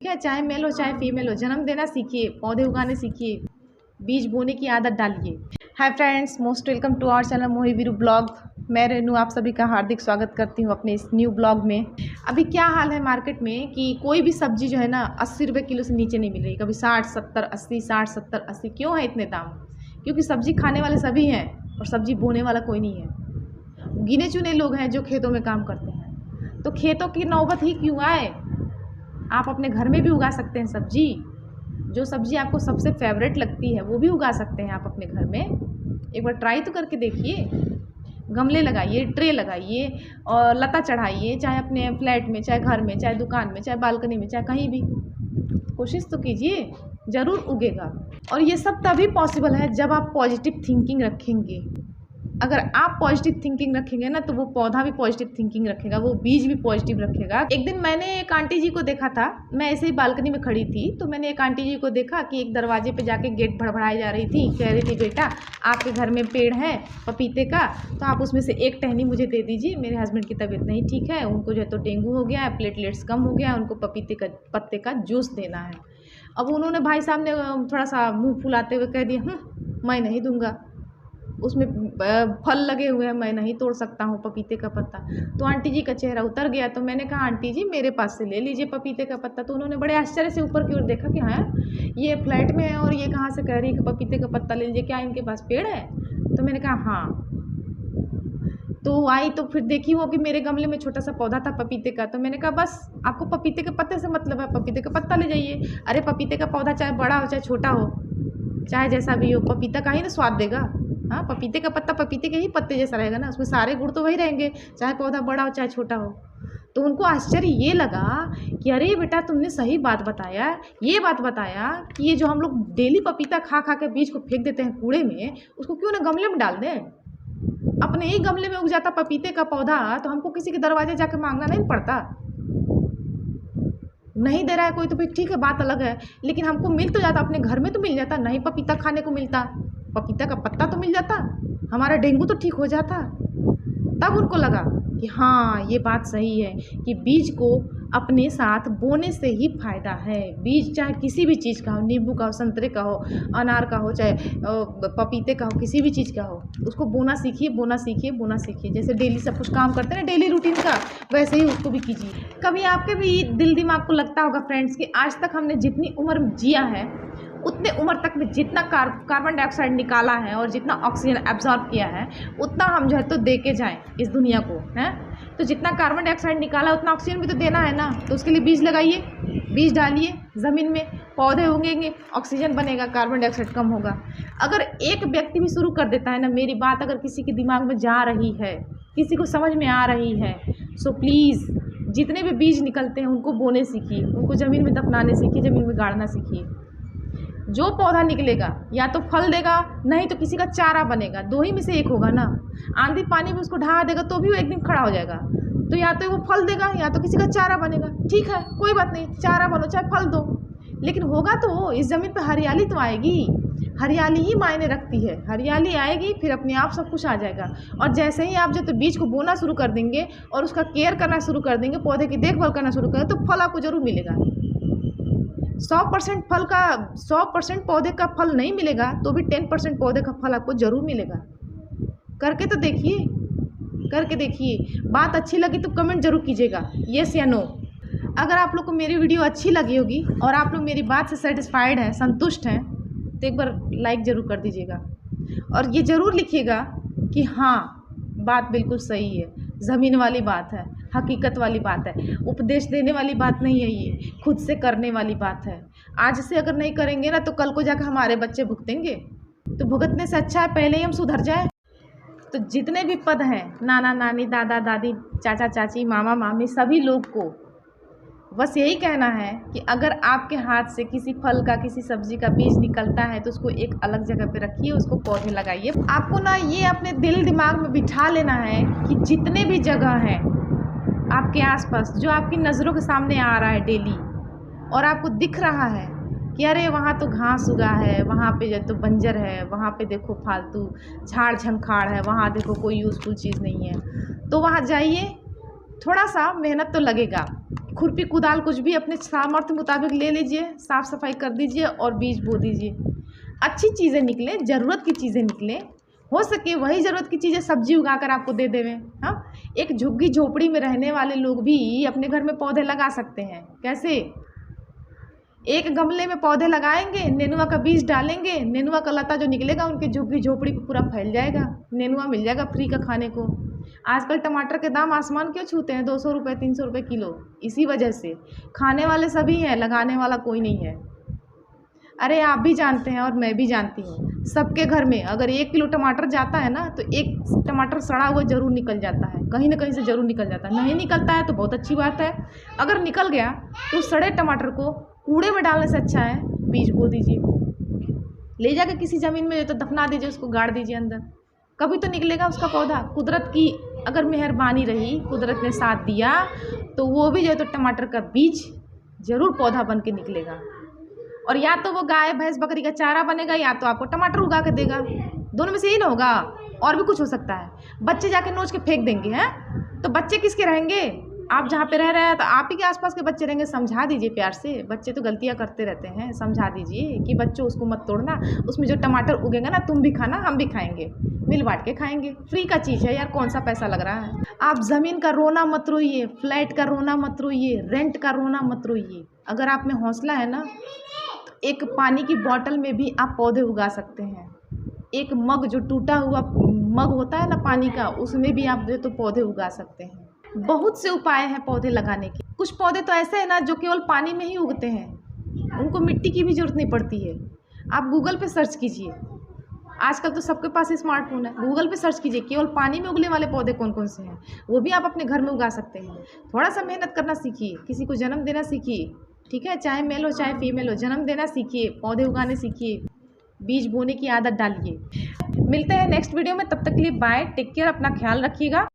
है, चाहे मेल हो चाहे फीमेल हो, जन्म देना सीखिए, पौधे उगाने सीखिए, बीज बोने की आदत डालिए। Hi friends, most welcome to our channel Mohi Veeru blog. मैं रेनू आप सभी का हार्दिक स्वागत करती हूँ अपने इस न्यू ब्लॉग में। अभी क्या हाल है मार्केट में कि कोई भी सब्जी जो है ना 80 रुपये किलो से नीचे नहीं मिल रही। कभी 60 70 80, 60 70 80। क्यों है इतने दाम? क्योंकि सब्जी खाने वाले सभी हैं और सब्जी बोने वाला कोई नहीं है। गिने चुने लोग हैं जो खेतों में काम करते हैं। तो खेतों की नौबत ही क्यों आए? आप अपने घर में भी उगा सकते हैं सब्जी। जो सब्जी आपको सबसे फेवरेट लगती है वो भी उगा सकते हैं आप अपने घर में। एक बार ट्राई तो करके देखिए। गमले लगाइए, ट्रे लगाइए और लता चढ़ाइए, चाहे अपने फ्लैट में, चाहे घर में, चाहे दुकान में, चाहे बालकनी में, चाहे कहीं भी। कोशिश तो कीजिए, ज़रूर उगेगा। और ये सब तभी पॉसिबल है जब आप पॉजिटिव थिंकिंग रखेंगे। अगर आप पॉजिटिव थिंकिंग रखेंगे ना तो वो पौधा भी पॉजिटिव थिंकिंग रखेगा, वो बीज भी पॉजिटिव रखेगा। एक दिन मैंने एक आंटी जी को देखा था, मैं ऐसे ही बालकनी में खड़ी थी तो मैंने एक आंटी जी को देखा कि एक दरवाजे पे जाके गेट भड़बड़ाई जा रही थी। कह रही थी, बेटा आपके घर में पेड़ है पपीते का, तो आप उसमें से एक टहनी मुझे दे दीजिए। मेरे हस्बैंड की तबीयत नहीं ठीक है, उनको जो है तो डेंगू हो गया है, प्लेटलेट्स कम हो गया है, उनको पपीते का पत्ते का जूस देना है। अब उन्होंने भाई साहब ने थोड़ा सा मुँह फुलाते हुए कह दिया, मैं नहीं दूँगा, उसमें फल लगे हुए हैं, मैं नहीं तोड़ सकता हूँ पपीते का पत्ता। तो आंटी जी का चेहरा उतर गया। तो मैंने कहा, आंटी जी मेरे पास से ले लीजिए पपीते का पत्ता। तो उन्होंने बड़े आश्चर्य से ऊपर की ओर देखा कि हाँ ये फ्लैट में है और ये कहाँ से कह रही है कि पपीते का पत्ता ले लीजिए, क्या इनके पास पेड़ है? तो मैंने कहा हाँ। तो आई तो फिर देखी वो कि मेरे गमले में छोटा सा पौधा था पपीते का। तो मैंने कहा बस आपको पपीते के पत्ते से मतलब है, पपीते का पत्ता ले जाइए। अरे पपीते का पौधा चाहे बड़ा हो चाहे छोटा हो, चाहे जैसा भी हो, पपीता का ही ना स्वाद देगा। हाँ, पपीते का पत्ता पपीते के ही पत्ते जैसा रहेगा ना, उसमें सारे गुण तो वही रहेंगे, चाहे पौधा बड़ा हो चाहे छोटा हो। तो उनको आश्चर्य ये लगा कि अरे बेटा तुमने सही बात बताया, ये बात बताया कि ये जो हम लोग डेली पपीता खा खा के बीज को फेंक देते हैं कूड़े में, उसको क्यों ना गमले में डाल दें। अपने ही गमले में उग जाता पपीते का पौधा, तो हमको किसी के दरवाजे जाके मांगना नहीं पड़ता। नहीं दे रहा है कोई तो फिर ठीक है, बात अलग है, लेकिन हमको मिल तो जाता, अपने घर में तो मिल जाता। नहीं पपीता खाने को मिलता, पपीता का पत्ता तो मिल जाता, हमारा डेंगू तो ठीक हो जाता। तब उनको लगा कि हाँ ये बात सही है कि बीज को अपने साथ बोने से ही फायदा है। बीज चाहे किसी भी चीज़ का हो, नींबू का हो, संतरे का हो, अनार का हो, चाहे पपीते का हो, किसी भी चीज़ का हो, उसको बोना सीखिए, बोना सीखिए, बोना सीखिए। जैसे डेली सब कुछ काम करते हैं ना डेली रूटीन का, वैसे ही उसको भी कीजिए। कभी आपके भी दिल दिमाग को लगता होगा फ्रेंड्स कि आज तक हमने जितनी उम्र जिया है उतने उम्र तक में जितना कार्बन डाइऑक्साइड निकाला है और जितना ऑक्सीजन एब्जॉर्ब किया है उतना हम जो है तो दे के जाएँ इस दुनिया को, हैं। तो जितना कार्बन डाइऑक्साइड निकाला उतना ऑक्सीजन भी तो देना है ना। तो उसके लिए बीज लगाइए, बीज डालिए ज़मीन में, पौधे उगेंगे, ऑक्सीजन बनेगा, कार्बन डाइऑक्साइड कम होगा। अगर एक व्यक्ति भी शुरू कर देता है ना, मेरी बात अगर किसी के दिमाग में जा रही है, किसी को समझ में आ रही है, सो प्लीज़ जितने भी बीज निकलते हैं उनको बोने सीखिए, उनको ज़मीन में दफनाने सीखिए, ज़मीन में गाड़ना सीखिए। जो पौधा निकलेगा या तो फल देगा, नहीं तो किसी का चारा बनेगा, दो ही में से एक होगा ना। आंधी पानी में उसको ढहा देगा तो भी वो एक दिन खड़ा हो जाएगा। तो या तो वो फल देगा या तो किसी का चारा बनेगा। ठीक है, कोई बात नहीं, चारा बनो चाहे फल दो, लेकिन होगा तो इस ज़मीन पे हरियाली तो आएगी। हरियाली ही मायने रखती है, हरियाली आएगी फिर अपने आप सब कुछ आ जाएगा। और जैसे ही आप जो तो बीज को बोना शुरू कर देंगे और उसका केयर करना शुरू कर देंगे, पौधे की देखभाल करना शुरू करें, तो फल आपको ज़रूर मिलेगा। 100% फल का 100% पौधे का फल नहीं मिलेगा तो भी 10% पौधे का फल आपको ज़रूर मिलेगा। करके तो देखिए, करके देखिए। बात अच्छी लगी तो कमेंट ज़रूर कीजिएगा, येस या नो। अगर आप लोग को मेरी वीडियो अच्छी लगी होगी और आप लोग मेरी बात से सेटिस्फाइड हैं, संतुष्ट हैं, तो एक बार लाइक ज़रूर कर दीजिएगा और ये ज़रूर लिखिएगा कि हाँ बात बिल्कुल सही है, ज़मीन वाली बात है, हकीकत वाली बात है, उपदेश देने वाली बात नहीं है, ये खुद से करने वाली बात है। आज से अगर नहीं करेंगे ना तो कल को जाकर हमारे बच्चे भुगतेंगे। तो भुगतने से अच्छा है पहले ही हम सुधर जाए। तो जितने भी पद हैं, नाना नानी, दादा दादी, चाचा चाची, मामा मामी, सभी लोग को बस यही कहना है कि अगर आपके हाथ से किसी फल का, किसी सब्जी का बीज निकलता है तो उसको एक अलग जगह पे रखिए, उसको पौधे लगाइए। आपको ना ये अपने दिल दिमाग में बिठा लेना है कि जितने भी जगह हैं आपके आसपास जो आपकी नज़रों के सामने आ रहा है डेली और आपको दिख रहा है कि अरे वहाँ तो घास उगा है, वहाँ पे जो तो बंजर है, वहाँ पे देखो फालतू झाड़ झंखाड़ है, वहाँ देखो कोई यूज़फुल चीज़ नहीं है, तो वहाँ जाइए। थोड़ा सा मेहनत तो लगेगा, खुरपी कुदाल कुछ भी अपने सामर्थ्य मुताबिक ले लीजिए, साफ़ सफाई कर दीजिए और बीज बो दीजिए। अच्छी चीज़ें निकलें, ज़रूरत की चीज़ें निकलें, हो सके वही ज़रूरत की चीज़ें सब्जी उगाकर आपको दे देवें। हाँ, एक झुग्गी झोपड़ी में रहने वाले लोग भी अपने घर में पौधे लगा सकते हैं। कैसे? एक गमले में पौधे लगाएंगे, नेनुआ का बीज डालेंगे, नेनुआ का लता जो निकलेगा उनके झुग्गी झोपड़ी पे पूरा फैल जाएगा, नेनुआ मिल जाएगा फ्री का खाने को। आजकल टमाटर के दाम आसमान क्यों छूते हैं? 200 रुपये 300 रुपये किलो। इसी वजह से खाने वाले सभी हैं, लगाने वाला कोई नहीं है। अरे आप भी जानते हैं और मैं भी जानती हूँ, सबके घर में अगर 1 किलो टमाटर जाता है ना तो एक टमाटर सड़ा हुआ ज़रूर निकल जाता है, कहीं ना कहीं से ज़रूर निकल जाता है। नहीं निकलता है तो बहुत अच्छी बात है, अगर निकल गया तो सड़े टमाटर को कूड़े में डालने से अच्छा है बीज बो दीजिए, ले जाकर किसी ज़मीन में तो दफना दीजिए, उसको गाड़ दीजिए अंदर, कभी तो निकलेगा उसका पौधा। कुदरत की अगर मेहरबानी रही, कुदरत ने साथ दिया तो वो भी जो है तो टमाटर का बीज ज़रूर पौधा बन के निकलेगा। और या तो वो गाय भैंस बकरी का चारा बनेगा या तो आपको टमाटर उगा के देगा, दोनों में से ही ना होगा। और भी कुछ हो सकता है, बच्चे जाके नोच के फेंक देंगे हैं, तो बच्चे किसके रहेंगे? आप जहाँ पे रह रहे हैं तो आप ही के आसपास के बच्चे रहेंगे। समझा दीजिए प्यार से, बच्चे तो गलतियाँ करते रहते हैं, समझा दीजिए कि बच्चों उसको मत तोड़ना, उसमें जो टमाटर उगेगा ना तुम भी खाना हम भी खाएंगे, मिल बांट के खाएंगे, फ्री का चीज़ है यार, कौन सा पैसा लग रहा है। आप ज़मीन का रोना मत रोइए, फ्लैट का रोना मत रोइए, रेंट का रोना मत रोइए। अगर आप में हौसला है ना तो एक पानी की बॉटल में भी आप पौधे उगा सकते हैं। एक मग जो टूटा हुआ मग होता है ना पानी का, उसमें भी आप जो तो पौधे उगा सकते हैं। बहुत से उपाय हैं पौधे लगाने के। कुछ पौधे तो ऐसे हैं ना जो केवल पानी में ही उगते हैं, उनको मिट्टी की भी ज़रूरत नहीं पड़ती है। आप गूगल पे सर्च कीजिए, आजकल तो सबके पास स्मार्टफोन है, गूगल पे सर्च कीजिए केवल पानी में उगने वाले पौधे कौन कौन से हैं, वो भी आप अपने घर में उगा सकते हैं। थोड़ा सा मेहनत करना सीखिए, किसी को जन्म देना सीखिए, ठीक है, चाहे मेल हो चाहे फीमेल हो, जन्म देना सीखिए, पौधे उगाने सीखिए, बीज बोने की आदत डालिए। मिलते हैं नेक्स्ट वीडियो में, तब तक के लिए बाय, टेक केयर, अपना ख्याल रखिएगा।